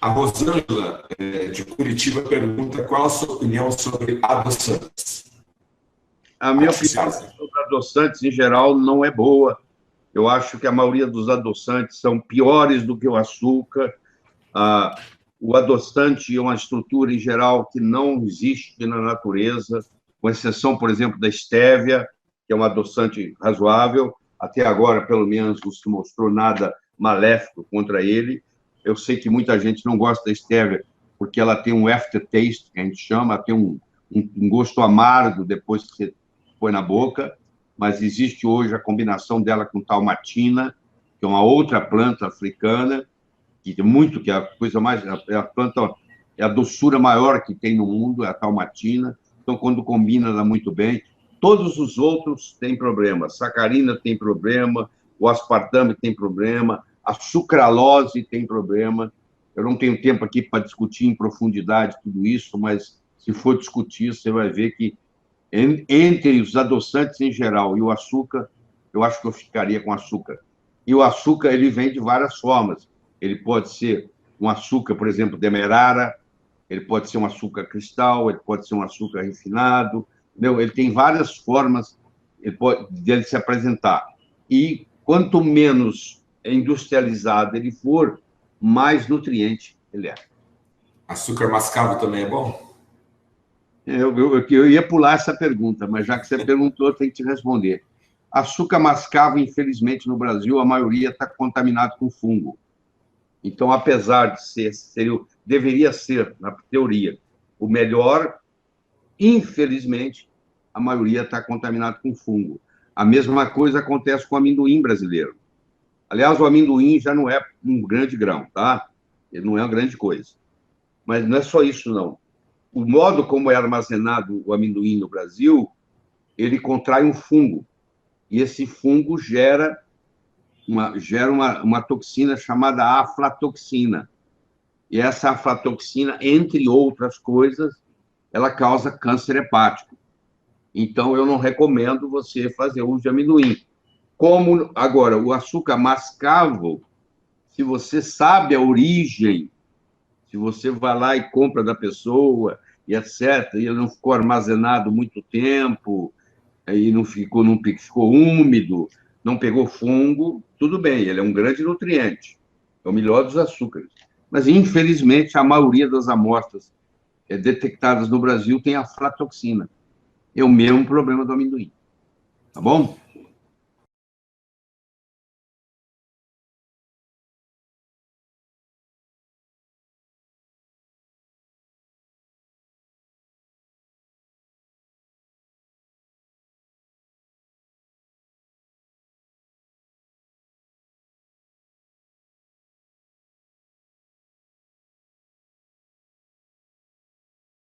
A Rosângela, de Curitiba, pergunta qual a sua opinião sobre adoçantes. A minha opinião sobre adoçantes, em geral, não é boa. Eu acho que a maioria dos adoçantes são piores do que o açúcar. O adoçante é uma estrutura, em geral, que não existe na natureza, com exceção, por exemplo, da estévia, que é um adoçante razoável. Até agora, pelo menos, não se mostrou nada maléfico contra ele. Eu sei que muita gente não gosta da estévia, porque ela tem um aftertaste, que a gente chama, tem um gosto amargo depois que você põe na boca, mas existe hoje a combinação dela com talmatina, que é uma outra planta africana, que é a coisa mais, a planta, é a doçura maior que tem no mundo, é a talmatina. Então, quando combina, dá muito bem. Todos os outros têm problema. Sacarina tem problema, o aspartame tem problema, a sucralose tem problema. Eu não tenho tempo aqui para discutir em profundidade tudo isso, mas se for discutir, você vai ver que entre os adoçantes em geral e o açúcar, eu acho que eu ficaria com açúcar. E o açúcar, ele vem de várias formas. Ele pode ser um açúcar, por exemplo, demerara, ele pode ser um açúcar cristal, ele pode ser um açúcar refinado, entendeu? Ele tem várias formas de ele se apresentar. E quanto menos industrializado ele for, mais nutriente ele é. Açúcar mascavo também é bom? Eu ia pular essa pergunta, mas já que você perguntou, eu tenho que te responder. Açúcar mascavo, infelizmente, no Brasil, a maioria está contaminado com fungo. Então, apesar de deveria ser, na teoria, o melhor, infelizmente, a maioria está contaminado com fungo. A mesma coisa acontece com o amendoim brasileiro. Aliás, o amendoim já não é um grande grão, tá? Ele não é uma grande coisa. Mas não é só isso, não. O modo como é armazenado o amendoim no Brasil, ele contrai um fungo. E esse fungo gera uma toxina chamada aflatoxina. E essa aflatoxina, entre outras coisas, ela causa câncer hepático. Então, eu não recomendo você fazer uso de amendoim. Como, agora, o açúcar mascavo, se você sabe a origem, se você vai lá e compra da pessoa, e etc., e ele não ficou armazenado muito tempo, aí não ficou úmido, não pegou fungo, tudo bem, ele é um grande nutriente, é o melhor dos açúcares. Mas, infelizmente, a maioria das amostras detectadas no Brasil tem aflatoxina. É o mesmo problema do amendoim. Tá bom?